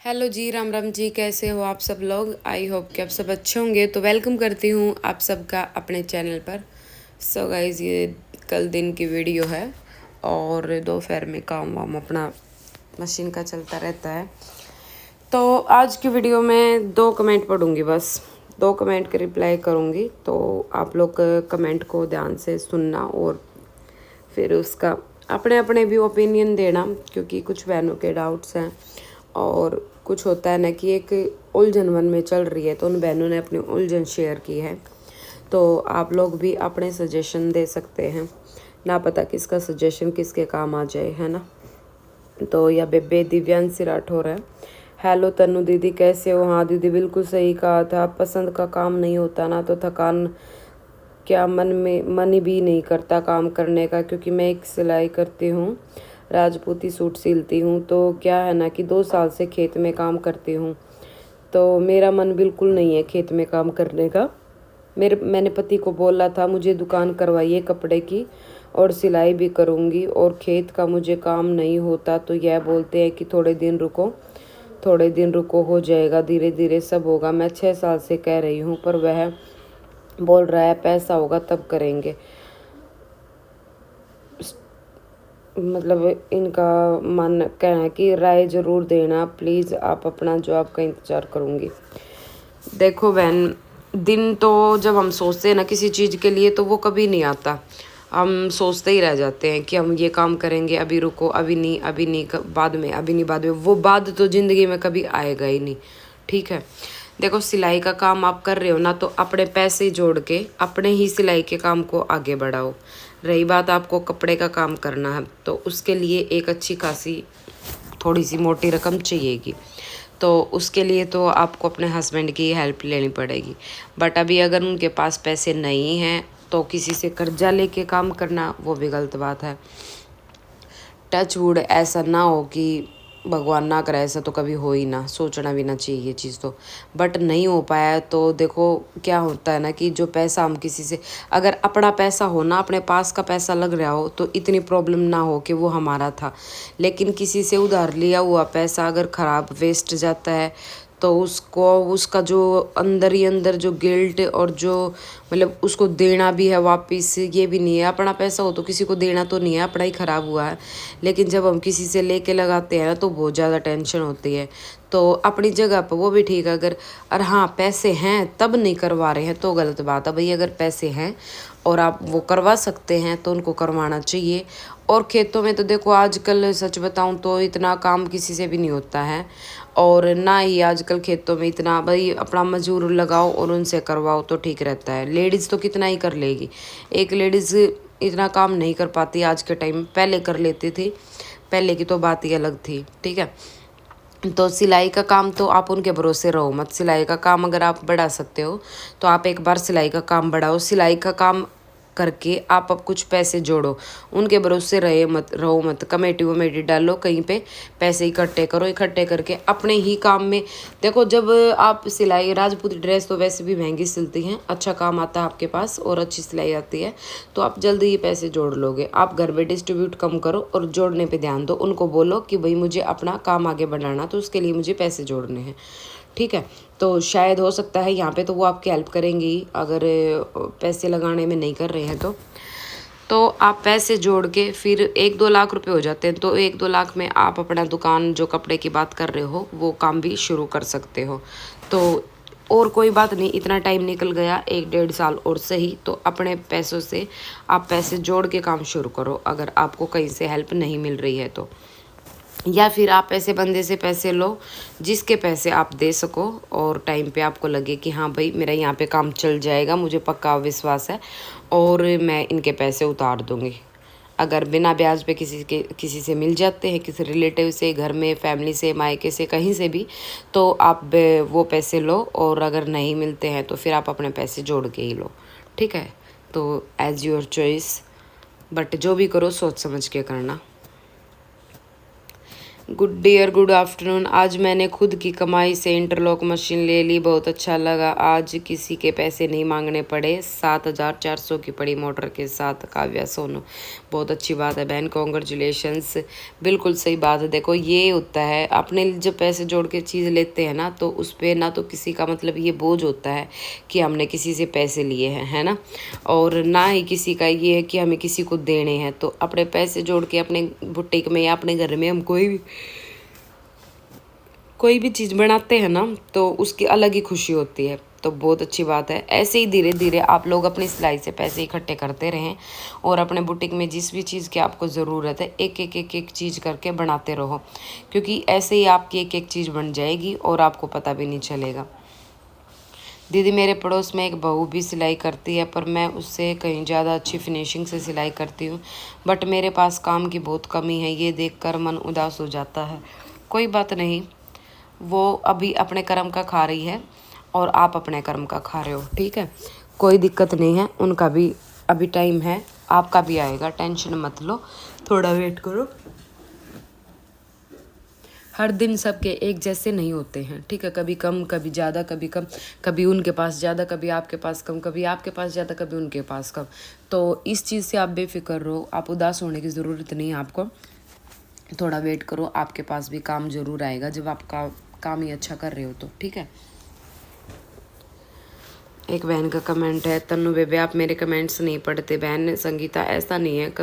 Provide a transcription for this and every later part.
Hello जी, राम राम जी। कैसे हो आप सब लोग? आई होप कि आप सब अच्छे होंगे। तो वेलकम करती हूँ आप सबका अपने चैनल पर। सो गाइज, ये कल दिन की वीडियो है और दोपहर में काम वाम अपना मशीन का चलता रहता है। तो आज की वीडियो में 2 कमेंट पढ़ूंगी, बस 2 कमेंट के रिप्लाई करूँगी। तो आप लोग कमेंट को ध्यान से सुनना और फिर उसका अपने अपने भी ओपिनियन देना, क्योंकि कुछ बहनों के डाउट्स हैं और कुछ होता है ना कि एक उलझन मन में चल रही है, तो उन बहनों ने अपनी उलझन शेयर की है। तो आप लोग भी अपने सजेशन दे सकते हैं, ना पता किसका सजेशन किसके काम आ जाए, है ना। तो या बेबे दिव्यांशी राठौर है। हेलो तनु दीदी, कैसे हो? हाँ दीदी, बिल्कुल सही कहा था। पसंद का काम नहीं होता ना तो थकान क्या मन भी नहीं करता काम करने का, क्योंकि मैं एक सिलाई करती हूँ, राजपूती सूट सिलती हूँ। तो क्या है ना कि 2 साल से खेत में काम करती हूँ, तो मेरा मन बिल्कुल नहीं है खेत में काम करने का। मैंने पति को बोला था मुझे दुकान करवाइए कपड़े की और सिलाई भी करूँगी, और खेत का मुझे काम नहीं होता। तो यह बोलते हैं कि थोड़े दिन रुको, हो जाएगा, धीरे धीरे सब होगा। मैं 6 साल से कह रही हूँ, पर वह बोल रहा है पैसा होगा तब करेंगे। मतलब इनका मन कहना है कि राय ज़रूर देना प्लीज़, आप अपना जवाब का इंतज़ार करूँगी। देखो बहन, दिन तो जब हम सोचते हैं ना किसी चीज़ के लिए, तो वो कभी नहीं आता। हम सोचते ही रह जाते हैं कि हम ये काम करेंगे, अभी रुको, अभी नहीं, अभी नहीं, बाद में, अभी नहीं, बाद में। वो बाद तो ज़िंदगी में कभी आएगा ही नहीं, ठीक है। देखो, सिलाई का काम आप कर रहे हो ना, तो अपने पैसे जोड़ के अपने ही सिलाई के काम को आगे बढ़ाओ। रही बात आपको कपड़े का काम करना है, तो उसके लिए एक अच्छी खासी थोड़ी सी मोटी रकम चाहिएगी। तो उसके लिए तो आपको अपने हस्बैंड की हेल्प लेनी पड़ेगी। बट अभी अगर उनके पास पैसे नहीं हैं, तो किसी से कर्जा लेके काम करना वो भी गलत बात है। टच वुड ऐसा ना हो कि भगवान ना करे, ऐसा तो कभी हो ही ना, सोचना भी ना चाहिए ये चीज़ तो। बट नहीं हो पाया तो देखो क्या होता है ना कि जो पैसा हम किसी से, अगर अपना पैसा हो ना, अपने पास का पैसा लग रहा हो, तो इतनी प्रॉब्लम ना हो कि वो हमारा था। लेकिन किसी से उधार लिया हुआ पैसा अगर ख़राब वेस्ट जाता है, तो उसको उसका जो अंदर ही अंदर जो गिल्ट और जो मतलब उसको देना भी है वापस, ये भी नहीं है। अपना पैसा हो तो किसी को देना तो नहीं है, अपना ही ख़राब हुआ है। लेकिन जब हम किसी से लेके लगाते हैं ना, तो बहुत ज़्यादा टेंशन होती है। तो अपनी जगह पर वो भी ठीक है अगर, और हाँ पैसे हैं तब नहीं करवा रहे हैं तो गलत बात है भाई। अगर पैसे हैं और आप वो करवा सकते हैं तो उनको करवाना चाहिए। और खेतों में तो देखो आजकल सच बताऊं तो इतना काम किसी से भी नहीं होता है, और ना ही आजकल खेतों में इतना, भाई अपना मजदूर लगाओ और उनसे करवाओ तो ठीक रहता है। लेडीज़ तो कितना ही कर लेगी, एक लेडीज़ इतना काम नहीं कर पाती आज के टाइम, पहले कर लेती थी, पहले की तो बात ही अलग थी, ठीक है। तो सिलाई का काम तो आप उनके भरोसे रहो मत। सिलाई का काम अगर आप बढ़ा सकते हो तो आप एक बार सिलाई का काम बढ़ाओ। सिलाई का काम करके आप अब कुछ पैसे जोड़ो, उनके भरोसे रहो मत। कमेटी वमेटी डालो कहीं पे, पैसे इकट्ठे करो, इकट्ठे करके अपने ही काम में देखो। जब आप सिलाई, राजपूती ड्रेस तो वैसे भी महंगी सिलती हैं, अच्छा काम आता है आपके पास और अच्छी सिलाई आती है, तो आप जल्दी ही पैसे जोड़ लोगे। आप घर में डिस्ट्रीब्यूट कम करो और जोड़ने पे ध्यान दो। उनको बोलो कि भाई मुझे अपना काम आगे बढ़ाना, तो उसके लिए मुझे पैसे जोड़ने हैं, ठीक है। तो शायद हो सकता है यहाँ पे तो वो आपकी हेल्प करेंगी, अगर पैसे लगाने में नहीं कर रहे हैं तो आप पैसे जोड़ के फिर 1-2 लाख रुपए हो जाते हैं, तो 1-2 लाख में आप अपना दुकान, जो कपड़े की बात कर रहे हो, वो काम भी शुरू कर सकते हो। तो और कोई बात नहीं, इतना टाइम निकल गया, 1-1.5 साल और सही, तो अपने पैसों से आप पैसे जोड़ के काम शुरू करो, अगर आपको कहीं से हेल्प नहीं मिल रही है तो। या फिर आप ऐसे बंदे से पैसे लो जिसके पैसे आप दे सको, और टाइम पे आपको लगे कि हाँ भाई मेरा यहाँ पे काम चल जाएगा, मुझे पक्का विश्वास है और मैं इनके पैसे उतार दूँगी। अगर बिना ब्याज पे किसी से मिल जाते हैं, किसी रिलेटिव से, घर में फैमिली से, मायके से, कहीं से भी, तो आप वो पैसे लो, और अगर नहीं मिलते हैं तो फिर आप अपने पैसे जोड़ के ही लो, ठीक है। तो एज़ योर चॉइस, बट जो भी करो सोच समझ के करना। Good dear good afternoon. आज मैंने खुद की कमाई से इंटरलॉक मशीन ले ली, बहुत अच्छा लगा। आज किसी के पैसे नहीं मांगने पड़े। 7,400 की पड़ी मोटर के साथ। काव्या सोनू, बहुत अच्छी बात है बहन, कॉन्ग्रेचुलेशंस। बिल्कुल सही बात है। देखो ये होता है, अपने जब पैसे जोड़ के चीज़ लेते हैं ना, तो उस पर ना तो किसी का मतलब ये बोझ होता है कि हमने किसी से पैसे लिए हैं, है ना, और ना ही किसी का ये है कि हमें किसी को देने हैं। तो अपने पैसे जोड़ के अपने बुटीक में या अपने घर में हम कोई भी चीज़ बनाते हैं ना, तो उसकी अलग ही खुशी होती है। तो बहुत अच्छी बात है। ऐसे ही धीरे धीरे आप लोग अपनी सिलाई से पैसे इकट्ठे करते रहें और अपने बुटीक में जिस भी चीज़ की आपको ज़रूरत है एक एक एक एक चीज़ करके बनाते रहो, क्योंकि ऐसे ही आपकी एक एक चीज़ बन जाएगी और आपको पता भी नहीं चलेगा। दीदी मेरे पड़ोस में एक बहू भी सिलाई करती है, पर मैं उससे कहीं ज़्यादा अच्छी फिनिशिंग से सिलाई करती हूँ, बट मेरे पास काम की बहुत कमी है। ये देखकर मन उदास हो जाता है। कोई बात नहीं, वो अभी अपने कर्म का खा रही है और आप अपने कर्म का खा रहे हो, ठीक है, कोई दिक्कत नहीं है। उनका भी अभी टाइम है, आपका भी आएगा, टेंशन मत लो, थोड़ा वेट करो। हर दिन सबके एक जैसे नहीं होते हैं, ठीक है, कभी कम कभी ज़्यादा, कभी कम, कभी उनके पास ज़्यादा कभी आपके पास कम, कभी आपके पास ज़्यादा कभी उनके पास कम। तो इस चीज़ से आप बेफिक्र रहो, आप उदास होने की ज़रूरत नहीं है आपको। थोड़ा वेट करो, आपके पास भी काम ज़रूर आएगा जब आपका काम ही अच्छा कर रहे हो तो, ठीक है। एक बहन का कमेंट है, तन्नू बेबे आप मेरे कमेंट्स नहीं पढ़ते। बहन संगीता ऐसा नहीं है,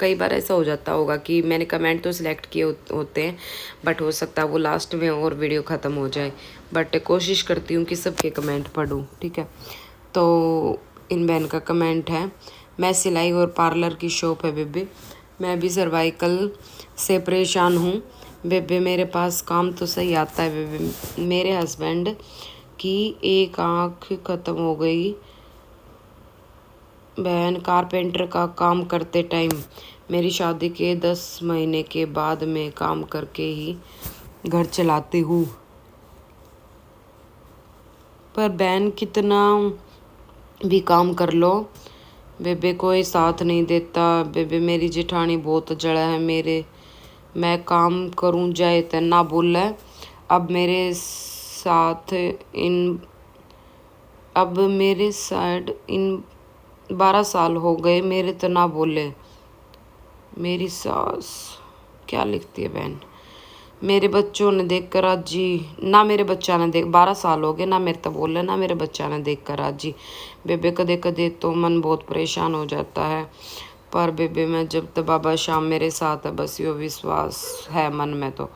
कई बार ऐसा हो जाता होगा कि मैंने कमेंट तो सिलेक्ट किए होते हैं, बट हो सकता है वो लास्ट में और वीडियो ख़त्म हो जाए, बट कोशिश करती हूँ कि सबके कमेंट पढूँ, ठीक है। तो इन बहन का कमेंट है, मैं सिलाई और पार्लर की शॉप है बेबे, मैं भी सर्वाइकल से परेशान हूँ बेबे, मेरे पास काम तो सही आता है बेबे, मेरे हस्बैंड की एक आँख ख़त्म हो गई बहन कारपेंटर का काम करते टाइम। मेरी शादी के 10 महीने के बाद मैं काम करके ही घर चलाती हूँ, पर बहन कितना भी काम कर लो बेबे कोई साथ नहीं देता बेबे, मेरी जेठानी बहुत जड़ा है मेरे, मैं काम करूँ जाए तो ना बोले। अब मेरे साथ इन अब मेरे साइड इन 12 साल हो गए मेरे तो ना बोले। मेरी सास क्या लिखती है बहन, मेरे बच्चों ने देख कर आज जी ना, मेरे बच्चा ने देख 12 साल हो गए ना मेरे तो बोले ना मेरे बच्चा ने देख कर आज जी। बेबे कदे कदे तो मन बहुत परेशान हो जाता है, पर बेबे मैं जब तक बाबा शाम मेरे साथ है बस यो विश्वास है मन में। तो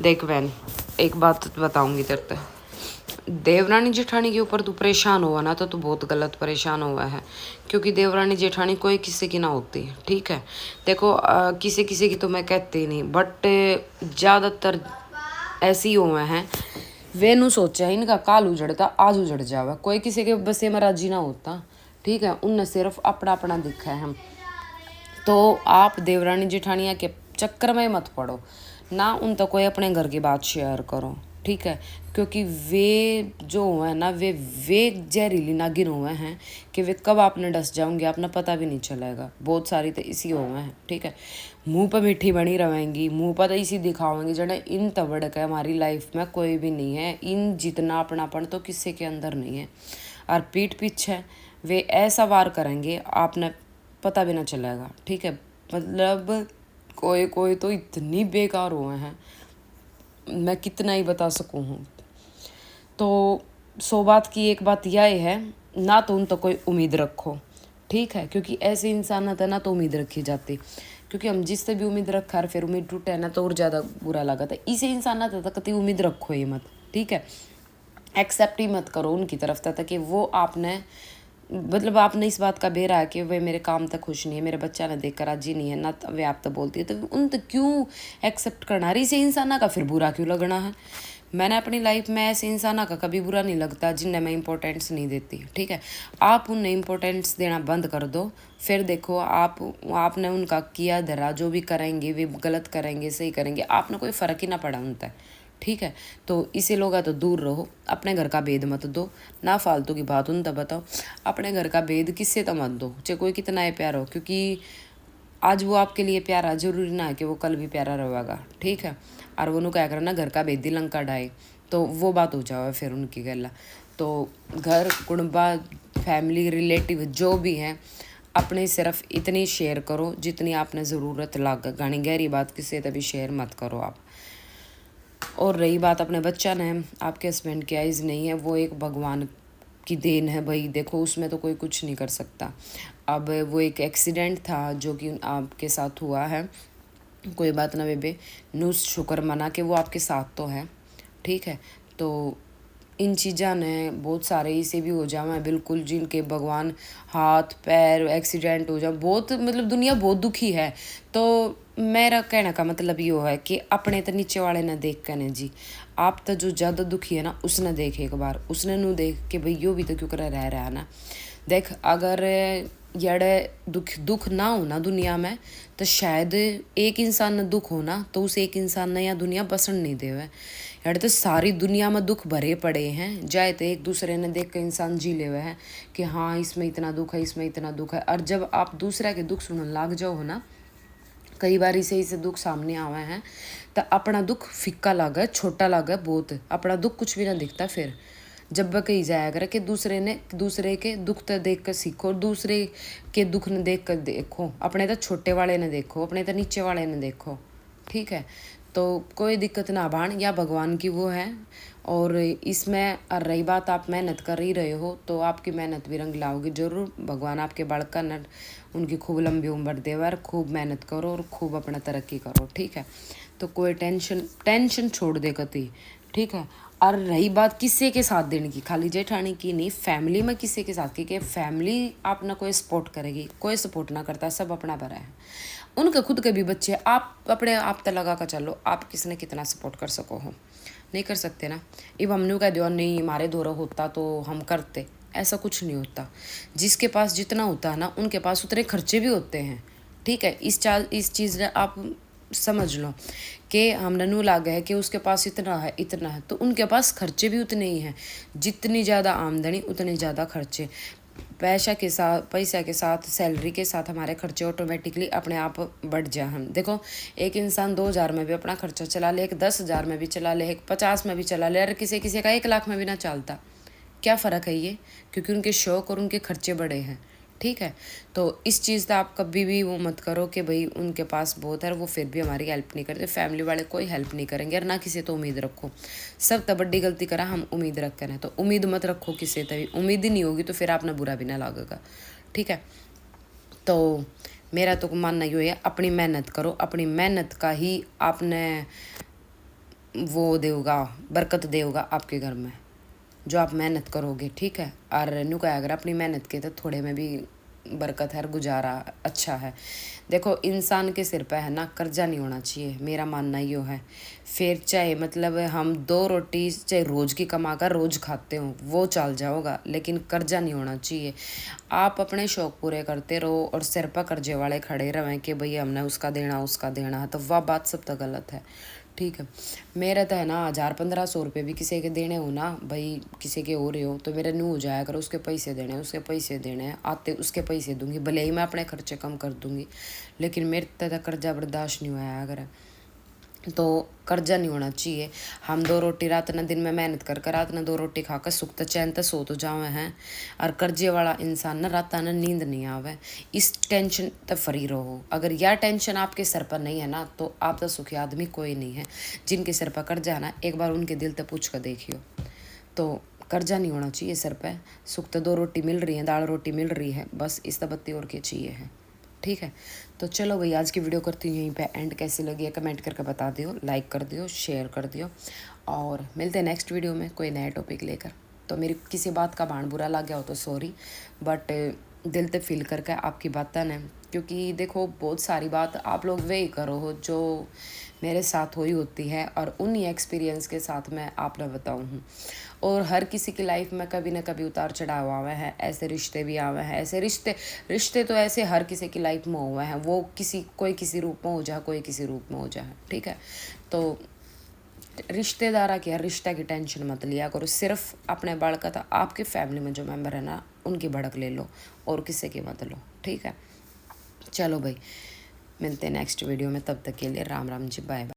देख बहन एक बात बताऊंगी तेरे को, देवरानी जेठानी के ऊपर तू परेशान हुआ ना तो तू बहुत गलत परेशान हुआ है, क्योंकि देवरानी जेठानी कोई किसी की ना होती है, ठीक है। देखो किसी किसी की तो मैं कहती ही नहीं, बट ज़्यादातर ऐसे ही हुए हैं, वे नू सोचा इनका काल उजड़ता आज उजड़ जावा, कोई किसी के बसे में राजी ना होता, ठीक है, उनने सिर्फ अपना अपना दिखा है हम। तो आप देवरानी जेठानिया के चक्कर में मत पड़ो ना, उन तो कोई अपने घर की बात शेयर करो, ठीक है, क्योंकि वे जो हुए हैं ना वे जहरीली नागिन हुए हैं कि वे कब आपने डस जाओगे आपने पता भी नहीं चलेगा। बहुत सारी तो इसी हुए हैं, ठीक है, मुंह पर मीठी बनी रहेंगी, मुंह पर तो इसी दिखाओगे जड़े इन तबड़ के हमारी लाइफ में कोई भी नहीं है, इन जितना अपनापन तो किसी के अंदर नहीं है। और पीठ पीछे वे ऐसा वार करेंगे आपने पता भी ना चलेगा, ठीक है। मतलब कोई कोई तो इतनी बेकार हुए हैं, मैं कितना ही बता सकूँ हूँ। तो 100 बात की एक बात यह है ना, तो उन तो कोई उम्मीद रखो, ठीक है, क्योंकि ऐसे इंसान होता है ना तो उम्मीद रखी जाती, क्योंकि हम जिससे भी उम्मीद रखा और फिर उम्मीद टूटे ना तो और ज़्यादा बुरा लगा था। इसे इंसान आता था कभी उम्मीद रखो ही मत, ठीक है, एक्सेप्ट ही मत करो उनकी तरफ था कि वो आपने मतलब आपने इस बात का बेरा है कि वे मेरे काम तक खुश नहीं है, मेरे बच्चा ने देख कर राजी नहीं है ना, वे आप तो बोलती है, तो उन तो क्यों एक्सेप्ट करना रही से इंसान का फिर बुरा क्यों लगना है। मैंने अपनी लाइफ में ऐसे इंसान का कभी बुरा नहीं लगता जिन्हें मैं इंपॉर्टेंस नहीं देती, ठीक है। आप उन्हें इंपॉर्टेंस देना बंद कर दो, फिर देखो आपने उनका किया धरा जो भी करेंगे वे गलत करेंगे सही करेंगे, आपने कोई फ़र्क ही ना पड़ा उन तक, ठीक है। तो इसे लोग तो दूर रहो, अपने घर का भेद मत दो ना, फालतू की बात उन तब बताओ, अपने घर का भेद किससे तो मत दो चाहे कोई कितना ही प्यार हो, क्योंकि आज वो आपके लिए प्यारा, जरूरी ना है कि वो कल भी प्यारा रहेगा, ठीक है। और वो क्या करना, घर का बेदी लंका डाए, तो वो बात हो जाए फिर उनकी गला। तो घर कुड़बा फैमिली रिलेटिव जो भी हैं, अपने सिर्फ इतनी शेयर करो जितनी आपने ज़रूरत लाग, गानी गहरी बात किसी तभी शेयर मत करो आप। और रही बात अपने बच्चा ने, आपके हस्बैंड की आइज़ नहीं है, वो एक भगवान की देन है भाई, देखो उसमें तो कोई कुछ नहीं कर सकता। अब वो एक एक्सीडेंट था जो कि आपके साथ हुआ है, कोई बात ना बेबे, नूस शुक्र मना के वो आपके साथ तो है, ठीक है। तो इन चीज़ा ने बहुत सारे इसे भी हो जाए बिल्कुल, जिनके भगवान हाथ पैर एक्सीडेंट हो जाए, बहुत मतलब दुनिया बहुत दुखी है। तो मेरा कहने का मतलब ये है कि अपने तो नीचे वाले ने देख कर ने जी, आप तो जो ज़्यादा दुखी है ना उसने देख एक बार, उसने नू देख के भाई यो भी तो क्यों कर रह रहा है ना। देख अगर यड़े दुख ना हो ना दुनिया में, तो शायद एक इंसान ने दुख हो ना, तो उस एक इंसान ने यह दुनिया बसण नहीं देवे। यार तो सारी दुनिया में दुख भरे पड़े हैं, जाए तो एक दूसरे ने देख कर इंसान जी ले हुए हैं कि हाँ इसमें इतना दुख है, इसमें इतना दुख है। और जब आप दूसरे के दुख सुनने लाग जाओ ना, कई बार इसे दुख सामने आवे हैं, तो अपना दुख फिक्का लागे, छोटा लागे बहुत, अपना दुख कुछ भी ना दिखता। फिर जब वह कही जाया करे कि दूसरे के दुख तो देख कर सीखो, दूसरे के दुख ने देख कर देखो, अपने तो छोटे वाले ने देखो, अपने तो नीचे वाले ने देखो, ठीक है। तो कोई दिक्कत ना बाण, या भगवान की वो है। और इसमें रही बात आप मेहनत कर ही रहे हो, तो आपकी मेहनत भी रंग लाओगी जरूर। भगवान आपके बालका न उनकी खूब लंबी उम्र देवा, खूब मेहनत करो और खूब अपना तरक्की करो, ठीक है। तो कोई टेंशन छोड़ दे कती, ठीक है। और रही बात किसी के साथ देने की, खाली जेठानी की नहीं, फैमिली में किसी के साथ की, फैमिली आप ना कोई सपोर्ट करेगी, कोई सपोर्ट ना करता, सब अपना भरा है। उनके खुद के भी बच्चे, आप अपने आप तक लगा कर चलो, आप किसने कितना सपोर्ट कर सको हो, नहीं कर सकते ना। अब हमने कह दिया नहीं हमारे दौरा होता तो हम करते, ऐसा कुछ नहीं होता। जिसके पास जितना होता है ना, उनके पास उतने खर्चे भी होते हैं, ठीक है। इस चीज़ ने आप समझ लो कि हमने नू लागा है कि उसके पास इतना है, तो उनके पास खर्चे भी उतने ही हैं। जितनी ज़्यादा आमदनी उतने ज़्यादा खर्चे। पैसा के साथ सैलरी के साथ हमारे खर्चे ऑटोमेटिकली अपने आप बढ़ जाए। हम देखो, एक इंसान 2000 में भी अपना खर्चा चला ले, एक 10,000 में भी चला ले, एक 50 में भी चला ले, और किसी का 1 लाख में भी ना चलता, क्या फ़र्क है ये? क्योंकि उनके शौक़ और उनके खर्चे बड़े हैं, ठीक है। तो इस चीज़ का आप कभी भी वो मत करो कि भाई उनके पास बहुत है, वो फिर भी हमारी हेल्प नहीं करते। फैमिली वाले कोई हेल्प नहीं करेंगे, और ना किसी तो उम्मीद रखो। सब तो बड़ी गलती करा हम उम्मीद रख कर, तो उम्मीद मत रखो किसी तभी, उम्मीद ही नहीं होगी तो फिर आपने बुरा भी ना लगेगा, ठीक है। तो मेरा तो मानना ये है, अपनी मेहनत करो, अपनी मेहनत का ही आपने वो देगा, बरकत देगा आपके घर में, जो आप मेहनत करोगे, ठीक है। और न्यू का अगर अपनी मेहनत के तो थोड़े में भी बरकत है, गुजारा अच्छा है। देखो इंसान के सिर पे है ना कर्जा नहीं होना चाहिए, मेरा मानना यो है। फिर चाहे मतलब हम 2 रोटी चाहे रोज़ की कमा कर रोज़ खाते हो, वो चल जाओगा, लेकिन कर्जा नहीं होना चाहिए। आप अपने शौक़ पूरे करते रहो और सिर पर कर्जे वाले खड़े रहें कि भाई हमने उसका देना है, तो वह बात सब तो गलत है, ठीक है। मेरा तो है ना 1000-1500 रुपये भी किसी के देने हो ना भाई, किसी के हो रहे हो तो मेरे नू हो जाया करो, उसके पैसे देने हैं आते, उसके पैसे दूंगी, भले ही मैं अपने खर्चे कम कर दूंगी, लेकिन मेरे तक कर्जा बर्दाश्त नहीं हुआ अगर, तो कर्जा नहीं होना चाहिए। हम 2 रोटी रात न दिन में मेहनत कर रात न 2 रोटी खाकर सुख तो चैन तो सो तो जावे हैं, और कर्जे वाला इंसान न रात न नींद नहीं आवे। इस टेंशन तो फ्री रहो। अगर यह टेंशन आपके सर पर नहीं है ना, तो आप तो सुखी आदमी कोई नहीं है। जिनके सर पर कर्जा है ना, एक बार उनके दिल तक पूछ कर देखियो, तो कर्जा नहीं होना चाहिए सर पर। सुख तो 2 रोटी मिल रही है, दाल रोटी मिल रही है, बस इस बत्ती और के चाहिए है, ठीक है। तो चलो भाई आज की वीडियो करती हूँ यहीं पे एंड। कैसी लगी है कमेंट करके बता दियो, लाइक कर दियो, शेयर कर दियो, और मिलते हैं नेक्स्ट वीडियो में कोई नया टॉपिक लेकर। तो मेरी किसी बात का बाण बुरा लग गया हो तो सॉरी, बट दिल से फील करके आपकी बातें ने, क्योंकि देखो बहुत सारी बात आप लोग वही करो हो जो मेरे साथ हुई होती है, और उन्हीं एक्सपीरियंस के साथ मैं आप लोग बताऊँ हूँ। और हर किसी की लाइफ में कभी ना कभी उतार चढ़ाव आवे हैं, ऐसे रिश्ते भी आवे हैं, ऐसे रिश्ते तो ऐसे हर किसी की लाइफ में हुए हैं, वो कोई किसी रूप में हो जाए, कोई किसी रूप में हो जाए, ठीक है। तो रिश्तेदारा की रिश्ता की टेंशन मत लिया करो, सिर्फ अपने बाल का था आपके फैमिली में जो मेंबर है ना उनकी भड़क ले लो, और किसी की मत लो, ठीक है। चलो भाई मिलते हैं नेक्स्ट वीडियो में, तब तक के लिए राम राम जी, बाय बाय।